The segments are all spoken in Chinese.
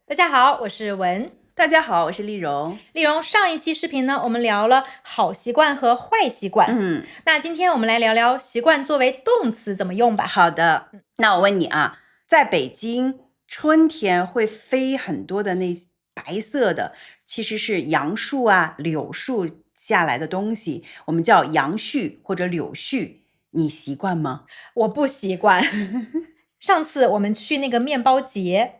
大家好，我是文。大家好，我是丽蓉。丽蓉，上一期视频呢，我们聊了好习惯和坏习惯。那今天我们来聊聊习惯作为动词怎么用吧。好的，那我问你啊，在北京春天会飞很多的那白色的，其实是杨树啊、柳树下来的东西，我们叫杨絮或者柳絮，你习惯吗？我不习惯。上次我们去那个面包节，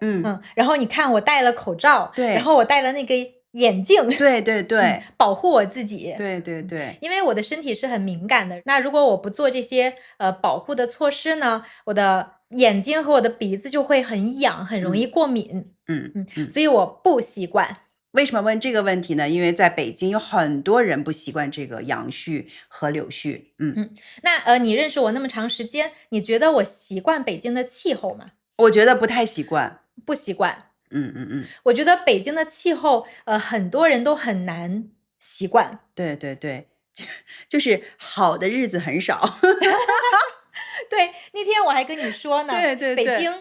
然后你看我戴了口罩，对，然后我戴了那个眼镜，对对对，保护我自己，对对对，因为我的身体是很敏感的。那如果我不做这些保护的措施呢，我的眼睛和我的鼻子就会很痒，很容易过敏。所以我不习惯。为什么问这个问题呢？因为在北京有很多人不习惯这个杨絮和柳絮。那你认识我那么长时间，你觉得我习惯北京的气候吗？我觉得不太习惯。不习惯。我觉得北京的气候，很多人都很难习惯。对对对，就是好的日子很少。对，那天我还跟你说呢，对对对，北京，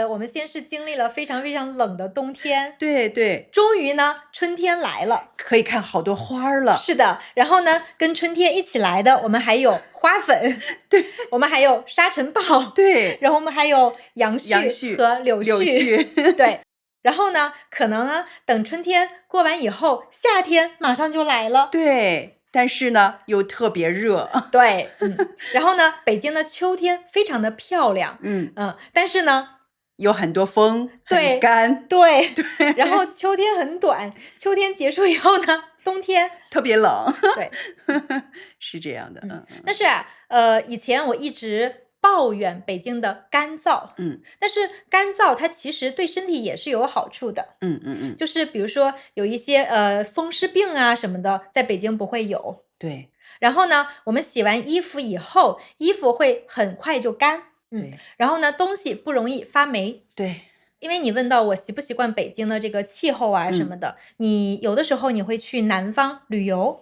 我们先是经历了非常非常冷的冬天，对对，终于呢，春天来了，可以看好多花了。是的，然后呢，跟春天一起来的，我们还有花粉，对，我们还有沙尘暴，对，然后我们还有杨絮和柳絮，对。然后呢，可能呢，等春天过完以后，夏天马上就来了。对，但是呢，又特别热。对，然后呢，北京的秋天非常的漂亮，但是呢，有很多风，很干，对，然后秋天很短，秋天结束以后呢，冬天特别冷。对，是这样的。但是啊，以前我一直抱怨北京的干燥，但是干燥它其实对身体也是有好处的，就是比如说有一些风湿病啊什么的，在北京不会有。对，然后呢，我们洗完衣服以后，衣服会很快就干，然后呢，东西不容易发霉。对，因为你问到我习不习惯北京的这个气候啊什么的，你有的时候你会去南方旅游，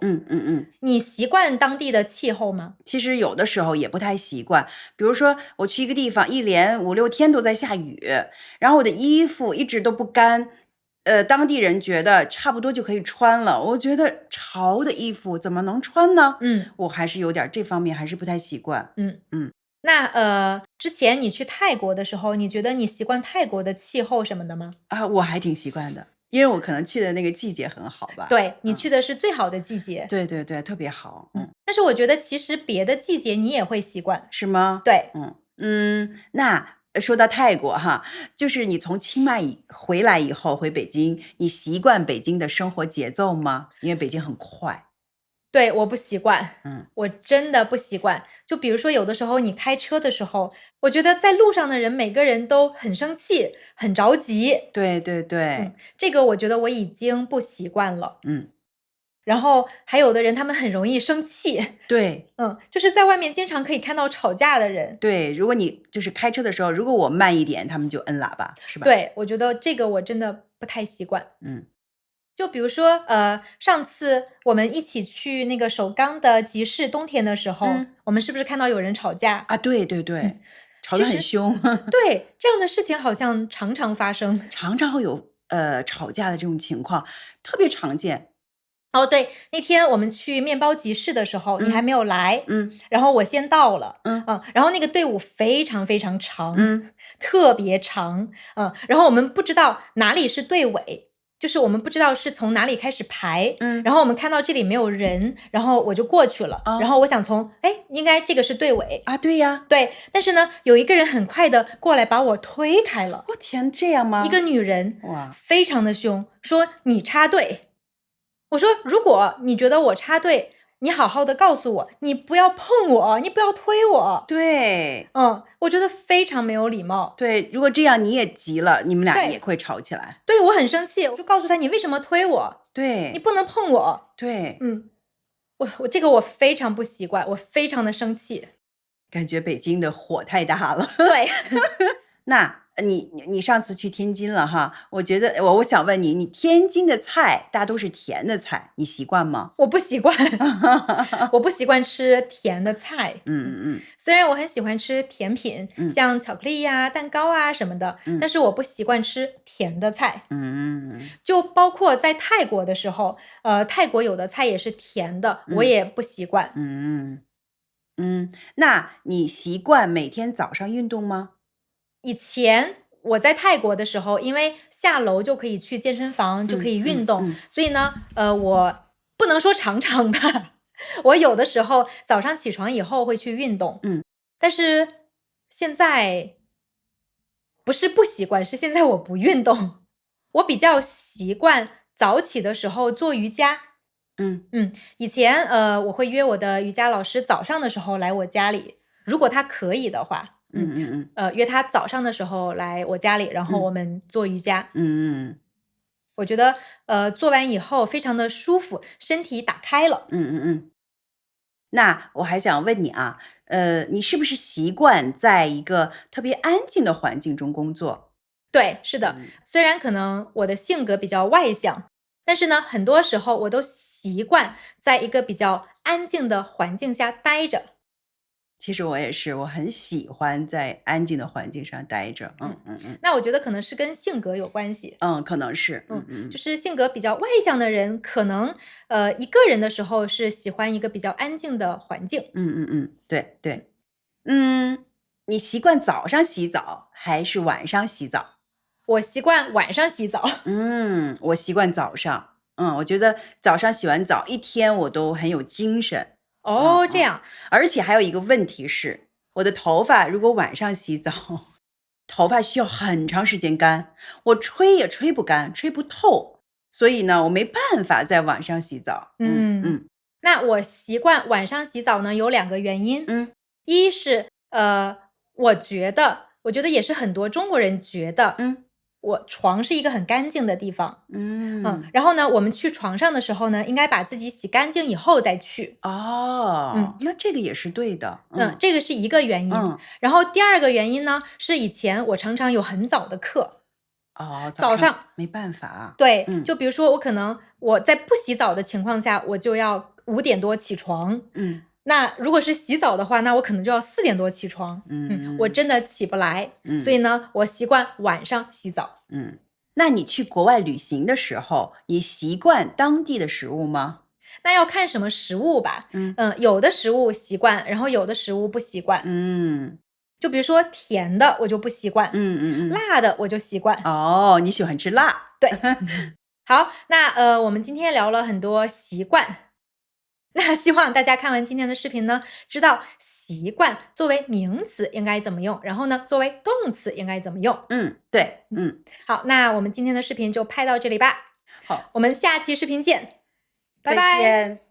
你习惯当地的气候吗？其实有的时候也不太习惯，比如说我去一个地方，一连5、6天都在下雨，然后我的衣服一直都不干，当地人觉得差不多就可以穿了，我觉得潮的衣服怎么能穿呢？我还是有点这方面还是不太习惯。那之前你去泰国的时候，你觉得你习惯泰国的气候什么的吗？我还挺习惯的，因为我可能去的那个季节很好吧。对，你去的是最好的季节。对对对，特别好。但是我觉得其实别的季节你也会习惯。是吗？对。那说到泰国哈，就是你从清迈回来以后回北京，你习惯北京的生活节奏吗？因为北京很快。对，我不习惯，我真的不习惯。就比如说有的时候你开车的时候，我觉得在路上的人每个人都很生气，很着急。对对对，这个我觉得我已经不习惯了。然后还有的人他们很容易生气。对，就是在外面经常可以看到吵架的人。对，如果你就是开车的时候，如果我慢一点，他们就摁喇叭，是吧？对，我觉得这个我真的不太习惯。就比如说，上次我们一起去那个首钢的集市，冬天的时候，我们是不是看到有人吵架啊？对对对，吵得很凶。对，这样的事情好像常常发生，常常会有吵架的这种情况，特别常见。哦，对，那天我们去面包集市的时候，你还没有来，然后我先到了，然后那个队伍非常非常长，特别长，然后我们不知道哪里是队尾。就是我们不知道是从哪里开始排，然后我们看到这里没有人，然后我就过去了，然后我想应该这个是队尾啊，对呀，对，但是呢，有一个人很快的过来把我推开了。我天，这样吗？一个女人，哇，非常的凶，说你插队。我说如果你觉得我插队，你好好的告诉我，你不要碰我，你不要推我。对，我觉得非常没有礼貌。对，如果这样你也急了，你们俩也会吵起来。对，我很生气，我就告诉他你为什么推我？对，你不能碰我。对，我这个我非常不习惯，我非常的生气。感觉北京的火太大了。对。那你上次去天津了哈，我觉得我想问你，你天津的菜大都是甜的菜，你习惯吗？我不习惯，我不习惯吃甜的菜。虽然我很喜欢吃甜品，像巧克力呀、蛋糕啊什么的，但是我不习惯吃甜的菜。就包括在泰国的时候，泰国有的菜也是甜的，我也不习惯。那你习惯每天早上运动吗？以前我在泰国的时候，因为下楼就可以去健身房，就可以运动，所以呢，我不能说常常吧，我有的时候早上起床以后会去运动，但是现在不是不习惯，是现在我不运动，我比较习惯早起的时候做瑜伽。以前我会约我的瑜伽老师早上的时候来我家里，如果他可以的话。约他早上的时候来我家里，然后我们做瑜伽。我觉得做完以后非常的舒服，身体打开了。那我还想问你啊，你是不是习惯在一个特别安静的环境中工作？对，是的。虽然可能我的性格比较外向，但是呢，很多时候我都习惯在一个比较安静的环境下待着。其实我也是，我很喜欢在安静的环境上待着。那我觉得可能是跟性格有关系。可能是。就是性格比较外向的人，可能一个人的时候是喜欢一个比较安静的环境。对对。你习惯早上洗澡还是晚上洗澡？我习惯晚上洗澡。我习惯早上。我觉得早上洗完澡，一天我都很有精神。哦，这样。而且还有一个问题是，我的头发如果晚上洗澡，头发需要很长时间干，我吹也吹不干，吹不透，所以呢，我没办法在晚上洗澡。那我习惯晚上洗澡呢，有2个原因。一是我觉得也是很多中国人觉得，我床是一个很干净的地方。然后呢，我们去床上的时候呢，应该把自己洗干净以后再去。那这个也是对的。这个是一个原因。然后第2个原因呢，是以前我常常有很早的课。早上没办法。对，就比如说我在不洗澡的情况下，我就要5点多起床。那如果是洗澡的话，那我可能就要4点多起床。我真的起不来。所以呢，我习惯晚上洗澡。那你去国外旅行的时候，你习惯当地的食物吗？那要看什么食物吧。有的食物习惯，然后有的食物不习惯。就比如说甜的我就不习惯。辣的我就习惯。你喜欢吃辣。对。好，那我们今天聊了很多习惯。那希望大家看完今天的视频呢，知道习惯作为名词应该怎么用，然后呢，作为动词应该怎么用。对。好，那我们今天的视频就拍到这里吧。好，我们下期视频见，拜拜。再见。